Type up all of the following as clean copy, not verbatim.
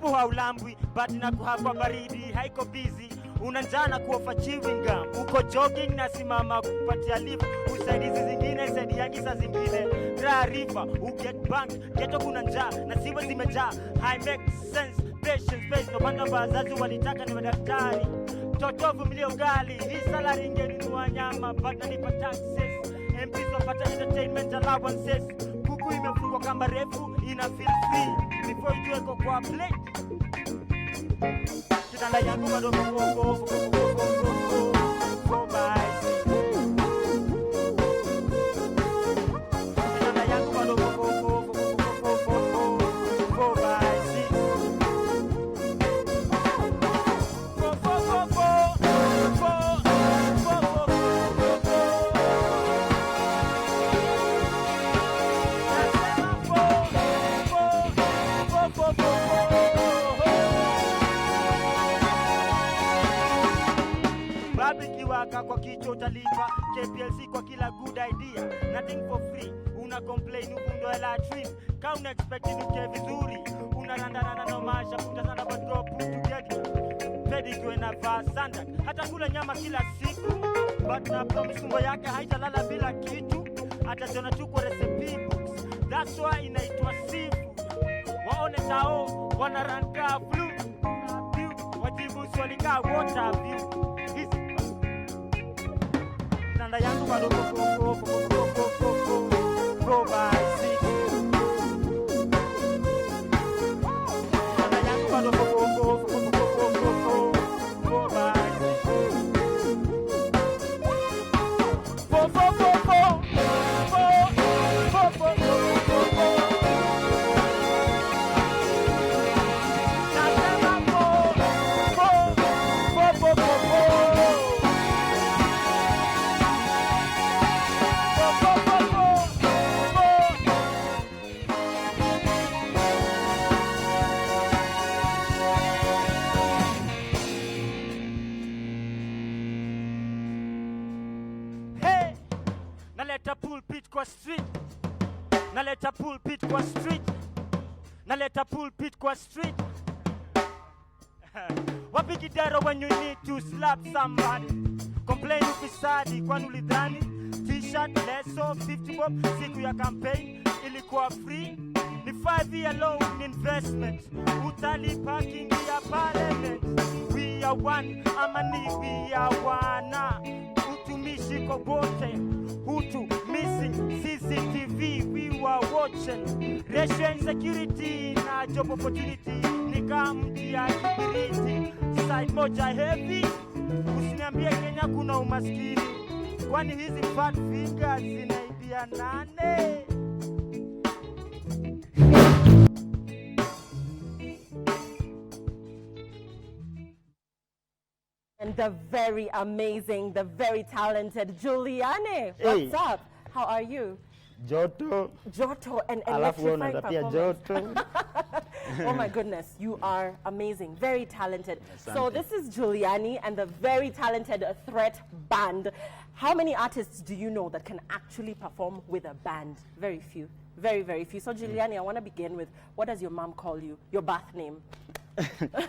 Mfuko haulambwi, but nakuhapa baridi, haiko busy. Unanjana kuofa chewing gum. Uko jogging na simama kupatia lift. Usaidizi zingine, saidi yangi sa zingine. Taarifa, get banked, geto kuna njaa, na siwe zimejaa. High make sense, patience, face, no wonder wazazi walitaka ni madaktari. Toto vumilia ugali, hii salary ingenunua nyama, but nalipa taxes. MPs wapata entertainment allowances. Kuku imefungwa kamba refu, ina feel free. Before you go kwa plate. Kitanda yangu bado go by. Kitanda yangu bado go by. Kwa kicho utalipa, KPLC kwa kila good idea. Nothing for free, una complain ubundo hela trip. Ka una expect inuke vizuri, una randa no masha, puta sana but go put together. Fedi kwe na vasanda, hata kula nyama kila siku, but na promise kumbo yake haitalala bila kitu. Hata jona chukwa recipe books, that's why inaitwa seafood. Waone tao, wanaranka flu, wajibu swali ka water view. Kitanda yangu bado go by. Kitanda yangu bado go by. Naleta pulpit kwa street. Naleta pulpit kwa street. Naleta pulpit kwa street. Wapi kidero when you need to slap somebody? Complain ufisadi kwani ulidhani t-shirt leso 50 bob siku ya campaign ilikuwa free. Ni 5-year loan investment. Utalipa kingia parliament. We are one, amani we are one. Utumishi kogote. Hutu missing CCTV, we were watching. Ratio insecurity na job opportunity. Nika mti ya kibiriti. Side moja heavy. Usiniambie Kenya kuna umaskini. Kwani hizi fat fingers zinaibia nane? And the very amazing, the very talented Juliani. What's up? How are you? Joto. And electrifying performance. Oh my goodness, you are amazing, very talented. So this is Juliani and the very talented Threat Band. How many artists do you know that can actually perform with a band? Very few. Very, very few. So Juliani, I want to begin with, what does your mom call you? Your birth name?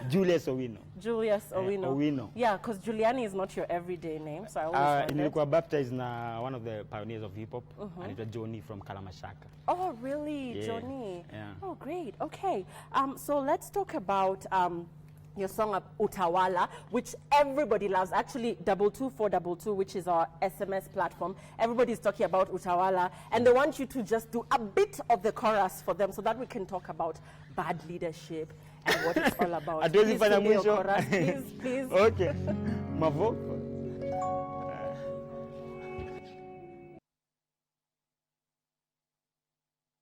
Julius Owino. Julius Owino. Owino. Yeah, because Juliani is not your everyday name, so I always nilikuwa baptized na one of the pioneers of hip hop, and it was Johnny from Kalamashaka. Oh, really? Yeah. Johnny? Yeah. Oh, great. Okay. So let's talk about your song Utawala, which everybody loves. Actually, 22422, which is our SMS platform. Everybody's talking about Utawala, and they want you to just do a bit of the chorus for them so that we can talk about bad leadership and what it's all about. Please, please. Okay. Mavo.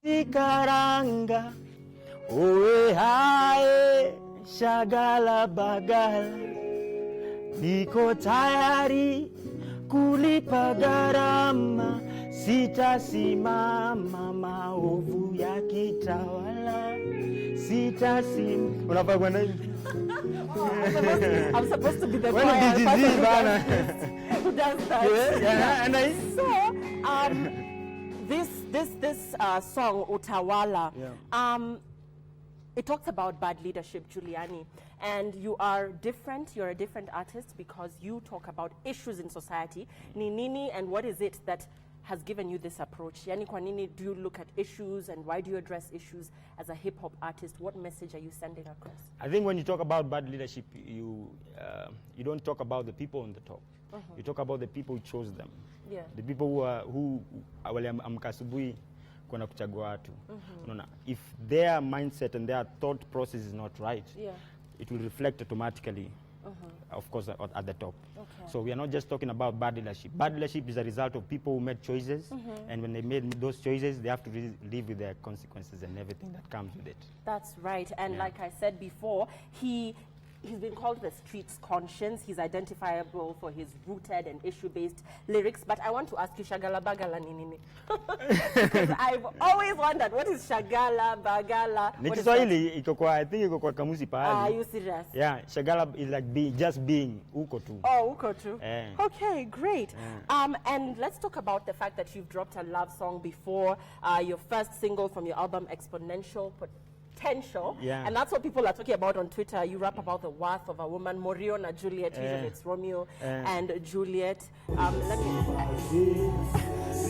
Sikaranga, uwe hae, shagala bagala, niko tayari kulipa gharama, sitasimama maovu ya kitawala. Unafaa kwenda hivi? I'm supposed to be the choir. Who does that? Yeah. So, this song Utawala. Yeah. it talks about bad leadership, Juliani, and you are different. You're a different artist because you talk about issues in society. Ni nini, and what is it that has given you this approach? Yani kwa nini do you look at issues, and why do you address issues as a hip hop artist? What message are you sending across? I think when you talk about bad leadership, you don't talk about the people on the top. You talk about the people who chose them. Yeah. The people who waliamka asubuhi kwenda kuchagua watu. If their mindset and their thought process is not right, it will reflect automatically, of course, at the top. Okay. So we are not just talking about bad leadership. Bad leadership is a result of people who made choices, and when they made those choices, they have to live with their consequences and everything that comes with it. That's right. And like I said before, he's been called the streets conscience. He's identifiable for his rooted and issue-based lyrics. But I want to ask you, Shagala Bagala Ninini. Because I've always wondered, what is Shagala Bagala? I think iko kwa kamusi pahali. Are you serious? Yeah, Shagala is like just being, uko tu. Oh, uko tu. Okay, great. And let's talk about the fact that you've dropped a love song before, your first single from your album, Exponential Potential. Yeah. And that's what people are talking about on Twitter. You rap about the worth of a woman, Morio na Juliet, usually it's Romeo and Juliet. Let me...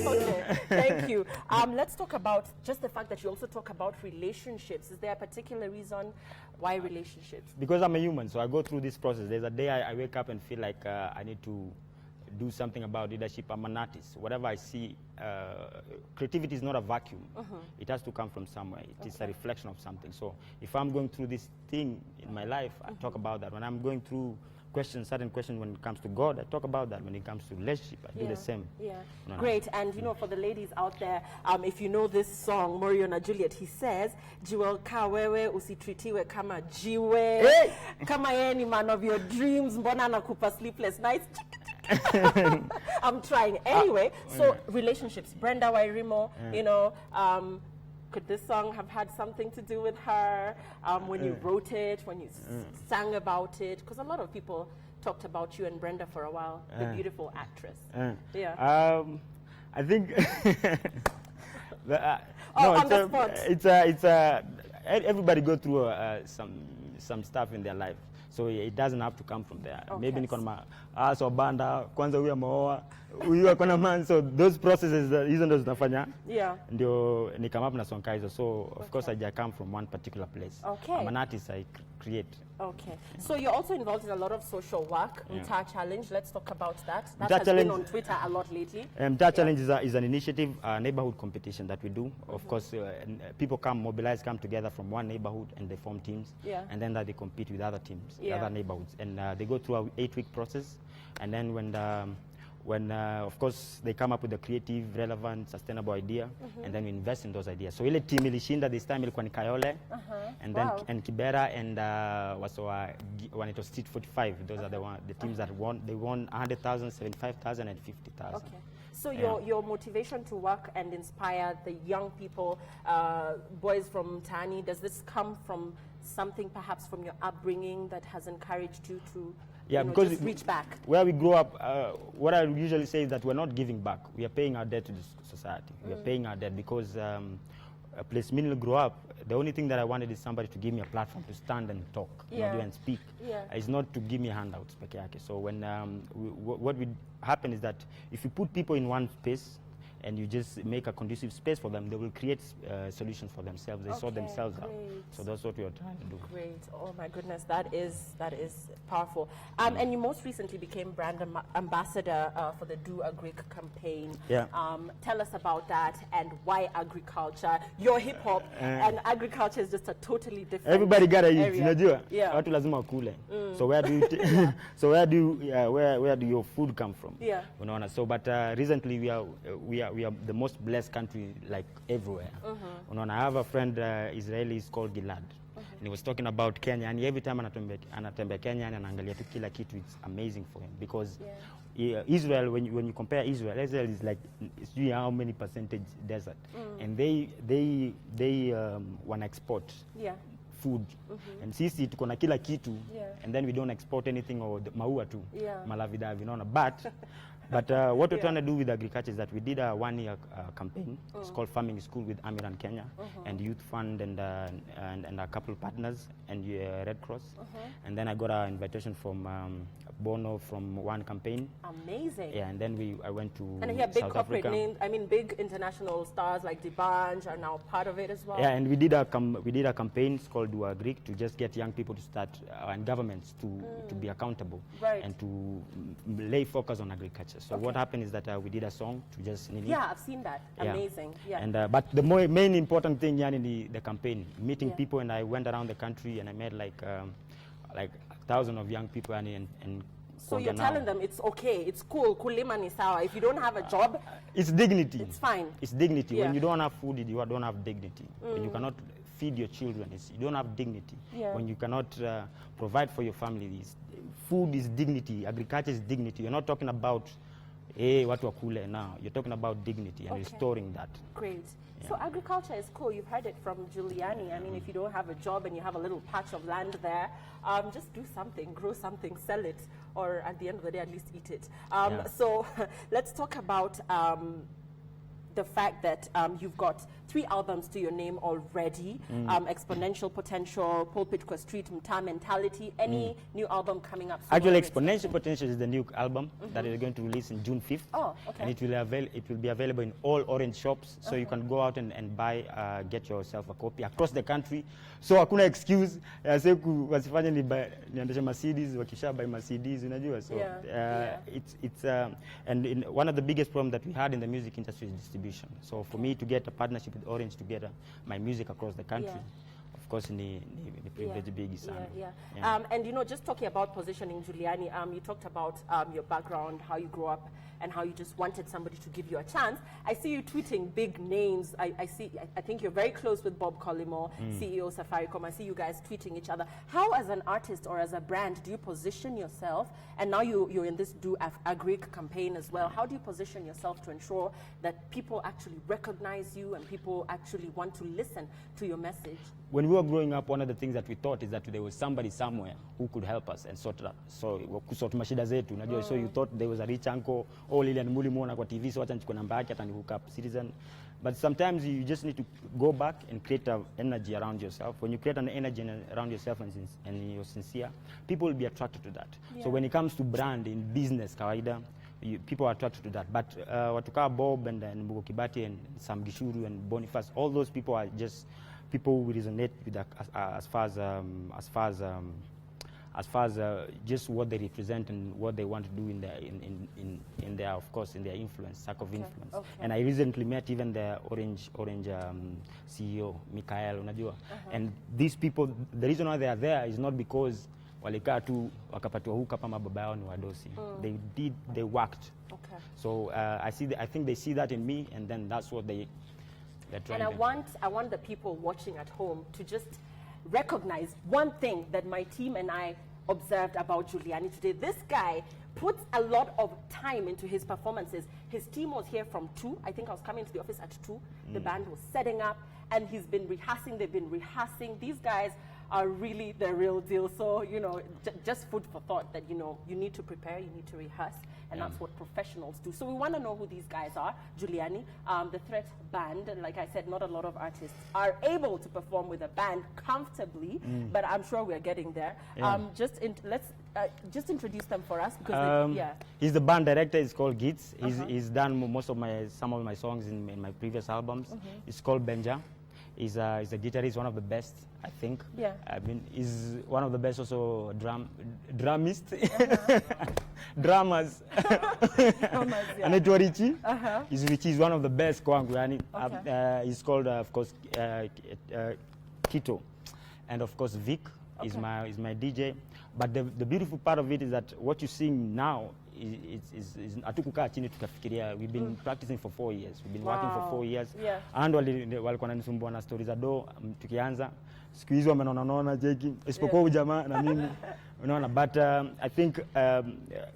Okay, thank you. Let's talk about just the fact that you also talk about relationships. Is there a particular reason why relationships? Because I'm a human, so I go through this process. There's a day I wake up and feel like I need to do something about leadership. I'm an artist. Whatever I see, creativity is not a vacuum. It has to come from somewhere. It is a reflection of something. So if I'm going through this thing in my life, I talk about that. When I'm going through certain questions when it comes to God, I talk about that. When it comes to relationship, I do the same. Yeah, great. And you know, for the ladies out there, if you know this song, Morio na Juliet, he says, Jiwe ka wewe usitritiwe kama jiwe, kama yeye ni man of your dreams, mbona nakupa sleepless nights. I'm trying. Anyway, so relationships. Brenda Wairimo, you know, could this song have had something to do with her when you wrote it, when you sang about it? Because a lot of people talked about you and Brenda for a while, the beautiful actress. I think on the spot. It's everybody go through some stuff in their life. So it doesn't have to come from there. Okay. Maybe niko na so banda kwanza huyu ameoa huyu akona man, so those processes hizo ndo zinafanya ndio ni come up na song hizo. So of course I come from one particular place. I'm an artist, I create. Okay. So you're also involved in a lot of social work. Mtaa Challenge, let's talk about that. That has been on Twitter a lot lately. Mtaa Challenge is an initiative, a neighborhood competition that we do. Of course, people come together from one neighborhood and they form teams. And then they compete with other teams, other neighborhoods. And they go through an 8-week process. And then when of course they come up with a creative, relevant, sustainable idea, and then we invest in those ideas. So ile team ilishinda this time ilikuwa ni Kayole, and then and Kibera and when it was Street 45. Those are the teams that won. They won 100,000, 75,000, and 50,000. Okay. So your motivation to work and inspire the young people, boys from Tani, does this come from something perhaps from your upbringing that has encouraged you to because just reach back? Where we grow up, what I usually say is that we're not giving back. We are paying our debt to this society. We are paying our debt because a place meaningful grow up. The only thing that I wanted is somebody to give me a platform to stand and talk, and speak. It's not to give me handouts. So when what would happen is that if you put people in one space and you just make a conducive space for them, they will create solutions for themselves. They sort themselves out. So that's what we are trying to do. Great. Oh my goodness, that is powerful. And you most recently became brand ambassador for the Do Agric campaign. Tell us about that and why agriculture. You're hip hop and agriculture is just a totally different. Everybody gotta eat. Unajua? Watu lazima wakule. So where do your food come from? Unaona. So but recently we are the most blessed country, like everywhere. I have a friend, Israeli, is called Gilad. And he was talking about Kenya, and every time anatembea Kenya and anaangalia tu kila kitu, it's amazing for him because Israel, when you compare Israel is like, see how many percentage desert, and they wanna export food, and sisi tuko na kila kitu, and then we don't export anything or maua tu, malavidavi, but But what we're trying to do with agriculture is that we did a 1-year campaign. It's called Farming School with Amiran Kenya and Youth Fund and a couple partners and Red Cross. And then I got an invitation from Bono from one campaign. Amazing. Yeah, and then I went to and here big South corporate Africa. names, I mean big international stars like Dibanj are now part of it as well. Yeah, and we did a campaign. It's called Do Agri to just get young people to start and governments to be accountable and to lay focus on agriculture. So what happened is that we did a song to just I've seen that. Amazing. Yeah. And but the main important thing in the campaign, meeting people, and I went around the country and I met like 1,000 of young people and so you're telling them it's okay, it's cool, kulima ni sawa. If you don't have a job, it's dignity. It's fine. It's dignity. When you don't have food, you don't have dignity. When you cannot feed your children, you don't have dignity. When you cannot provide for your family, food is dignity. Agriculture is dignity. You're not talking about watu wakule now. You're talking about dignity and restoring that. Great. So agriculture is cool. You've heard it from Juliani. I mean, if you don't have a job and you have a little patch of land there, just do something, grow something, sell it, or at the end of the day, at least eat it. So let's talk about the fact that you've got 3 albums to your name already, Exponential Potential, Pulpit Kwa Street, Mta Mentality. Any new album coming up soon? Actually, Exponential Potential is the new album that is going to release in June 5th. Oh, okay. And it will be available in all Orange shops, so you can go out and buy, get yourself a copy across the country. So hakuna excuse, wasifanye niendeshe Mercedes, wakisha buy Mercedes, unajua. So it's and one of the biggest problems that we had in the music industry is distribution. So for me to get a partnership with Orange to get my music across the country, of course, ni privilege big sana. And just talking about positioning, Juliani, you talked about your background, how you grew up, and how you just wanted somebody to give you a chance. I see you tweeting big names. I think you're very close with Bob Collymore, CEO Safaricom. I see you guys tweeting each other. How, as an artist or as a brand, do you position yourself? And now you're in this Do Agri campaign as well. How do you position yourself to ensure that people actually recognize you and people actually want to listen to your message? When we were growing up, one of the things that we thought is that there was somebody somewhere who could help us and sort mashida zetu, unajua. So you thought there was a rich uncle, Lilian Mulimuona kwa TV, so wacha nichukue namba yake atani hook up Citizen. But sometimes you just need to go back and create an energy around yourself. When you create an energy around yourself and you're sincere, people will be attracted to that. So when it comes to brand in business, kawaida, people are attracted to that. But watukaa Bob and Mbugo Kibati and Sam Gishuru and Boniface, all those people are just people who resonate with that as far as just what they represent and what they want to do in their of course in their influence, circle of influence. And I recently met even the Orange CEO Mikael, unajua. And these people, the reason why they are there is not because walikaa tu wakapatiwa huka kama baba yao ni wadosi. They worked. So I think they see that in me, and then that's what they're trying to do. And I want the people watching at home to just recognize one thing that my team and I observed about Juliani today. This guy puts a lot of time into his performances. His team was here from 2. I think I was coming to the office at 2. The band was setting up, and he's been rehearsing. They've been rehearsing. These guys are really the real deal. So, just food for thought that, you need to prepare, you need to rehearse, and that's what professionals do. So we want to know who these guys are. Juliani, the Threat Band, and like I said, not a lot of artists are able to perform with a band comfortably, but I'm sure we're getting there. Let's just introduce them for us. Because he's the band director. It's called Gits. He's done some of my songs in my previous albums. It's called Benja. He's a guitarist, one of the best, I think. I mean, he's one of the best also drummist. Drummers. Anaitwa Richie. He's one of the best kwangu. He's called, of course, Kito. And of course, Vic is my DJ. But the beautiful part of it is that what you're seeing now hatukukaa chini tukafikiria. We've been practicing for 4 years. We've been working for 4 years. And walikuwa wananisumbua na stories za do tukianza. Siku hizo wamenona jeki isipokuwa ujamaa na mimi. Unaona, but I think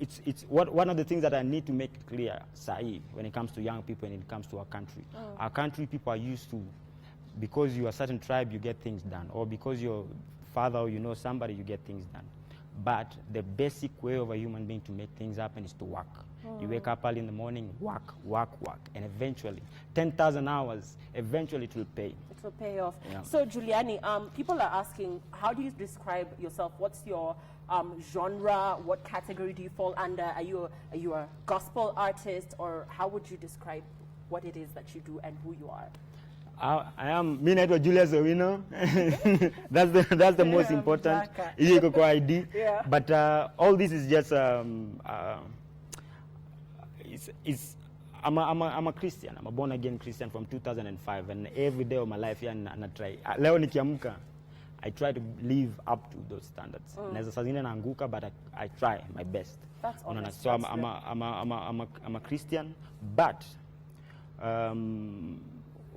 it's one of the things that I need to make clear sahi when it comes to young people and it comes to our country. Our country, people are used to, because you're a certain tribe, you get things done, or because you're father or somebody, you get things done. but the basic way of a human being to make things happen is to work. You wake up early in the morning, work, and eventually, 10,000 hours, eventually it will pay. It will pay off. Yeah. So, Juliani, people are asking, how do you describe yourself? What's your genre? What category do you fall under? Are you a gospel artist, or how would you describe what it is that you do and who you are? I am Juliani. That's the most important. ID. Yeah. But all this is just I'm a Christian. I'm a born again Christian from 2005, and every day of my life here I try. Leo nikiamka, I try to live up to those standards. Naweza saa zingine naanguka, but I try my best. That's honest. So I'm a Christian, but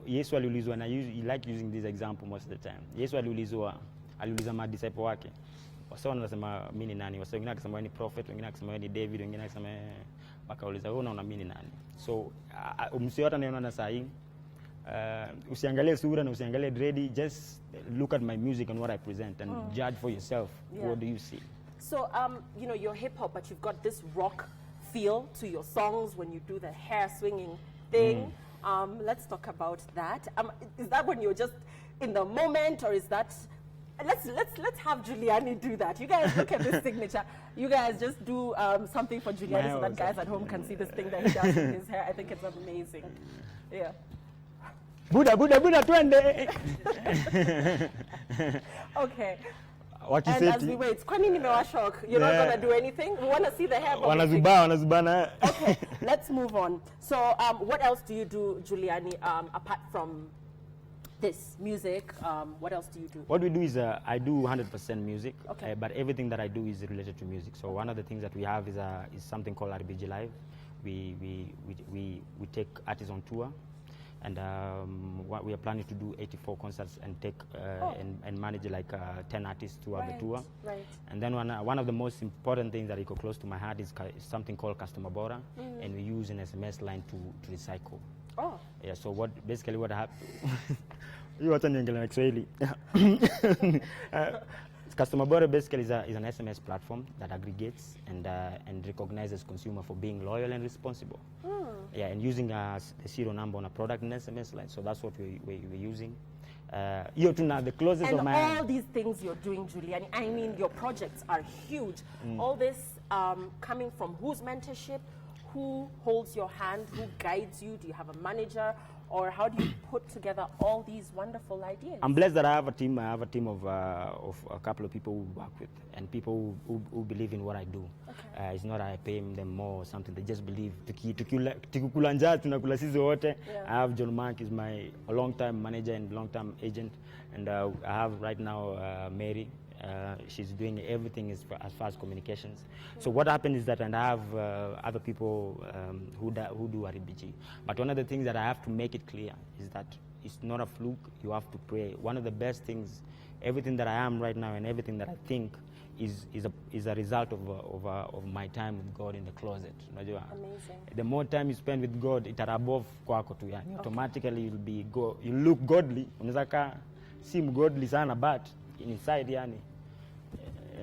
Yesu aliulizwa, na you like using this example most of the time. Yesu aliuliza madisciple wake. Wasa wanasema mimi ni nani? Wasa wengine akasema ni prophet, wengine akasema ni David, wengine akasema wakauliza wewe unaona mimi ni nani? So msiota naona saa hii usiangalie sura na usiangalie dready, just look at my music and what I present and judge for yourself. Yeah. What do you see? So you know, you're hip hop, but you've got this rock feel to your songs when you do the hair swinging thing. Let's talk about that. Is that when you're just in the moment, or is that? Let's have Juliani do that. You guys look at this signature. You guys just do something for Juliani so that guys at home can see this thing that he does in his hair. I think it's amazing. Yeah. Buddha, twende. Okay. What you and as we wait, you're not going to do anything? We want to see the hair. Wanazubana. Okay, let's move on. So what else do you do, Juliani, apart from this music? What else do you do? What we do is I do 100% music, okay. But everything that I do is related to music. So one of the things that we have is something called RBG Live. We take artists on tour, and what we are planning to do 84 concerts and take and manage like 10 artists throughout the tour. Right. And then one of the most important things that is close to my heart is something called Customer Bora, and we use an SMS line to recycle. Oh. Yeah. So what happened? You want to Kiswahili? Customer Bora basically is an SMS platform that aggregates and recognizes consumer for being loyal and responsible. Yeah, and using the serial number on a product in SMS line. So that's what we're using. The closest and of my all these things you're doing, Juliani, I mean, your projects are huge. All this coming from whose mentorship? Who holds your hand? Who guides you? Do you have a manager? Or how do you put together all these wonderful ideas? I'm blessed that I have a team. I have a team of a couple of people who work with, and people who believe in what I do. Okay. It's not I pay them more or something. They just believe. I have John Mark, is my long-time manager and long-time agent, and I have right now Mary. She's doing everything as far as communications. So what happened is that, and I have other people who do RBG. But one of the things that I have to make it clear is that it's not a fluke. You have to pray. One of the best things, everything that I am right now and everything that I think is a result of my time with God in the closet. Amazing. The more time you spend with God, it are above kwako tu yani. Automatically you look godly. Unaweza seem godly sana, but inside yani.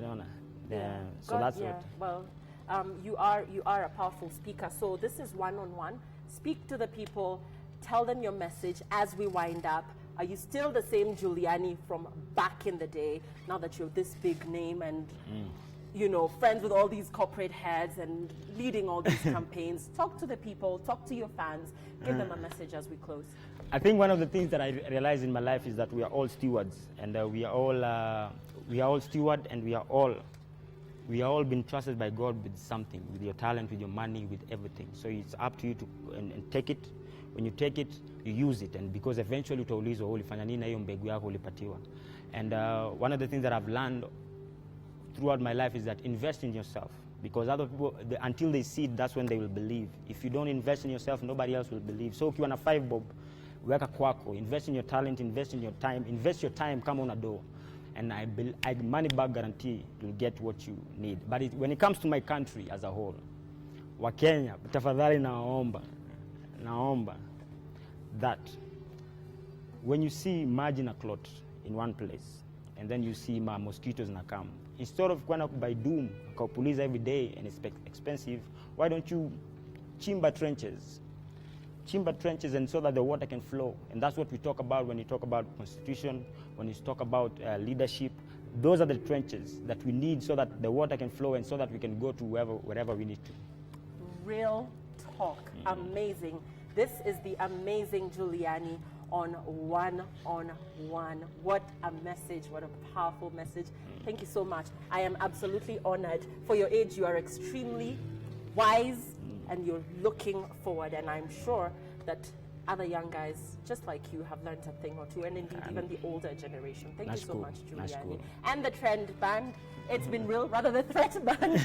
So God, that's what. Well, you are a powerful speaker. So this is one-on-one. Speak to the people. Tell them your message as we wind up. Are you still the same Juliani from back in the day? Now that you're this big name and friends with all these corporate heads and leading all these campaigns. Talk to the people. Talk to your fans. Give them a message as we close. I think one of the things that I realized in my life is that we are all stewards, and we are all steward, and we are all been trusted by God with something, with your talent, with your money, with everything. So it's up to you to and take it. When you take it, you use it, and because eventually utaulizwa ulifanya nini na hiyo mbegu yako ulipatiwa. And one of the things that I've learned throughout my life is that invest in yourself, because other people, until they see it, that's when they will believe. If you don't invest in yourself, nobody else will believe. So ukiwa na 5 bob, weka kwako, invest in your talent, invest in your time, invest your time kama una do. And I money back guarantee you'll get what you need. But when it comes to my country as a whole, Wakenya, tafadhali naomba that when you see margin a clot in one place and then you see mosquitoes na come. Instead of kwenda by doom, kaupuliza every day and it's expensive, why don't you chimba trenches? Chimba trenches, and so that the water can flow. And that's what we talk about when you talk about constitution, when you talk about leadership. Those are the trenches that we need so that the water can flow and so that we can go to wherever we need to. Real talk. Amazing. This is the amazing Juliani on one-on-one. What a message, what a powerful message. Thank you so much. I am absolutely honored. For your age, you are extremely wise and you're looking forward, and I'm sure that other young guys just like you have learned a thing or two, and indeed even the older generation. Thank you so much, Juliani. Cool. And the trend band. It's been real, rather the threat band.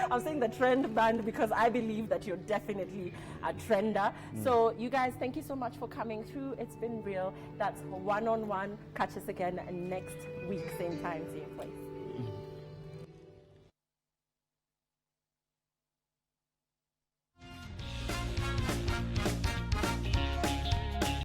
I'm saying the trend band because I believe that you're definitely a trender. So you guys, thank you so much for coming through. It's been real. That's one-on-one. Catch us again next week, same time, same place.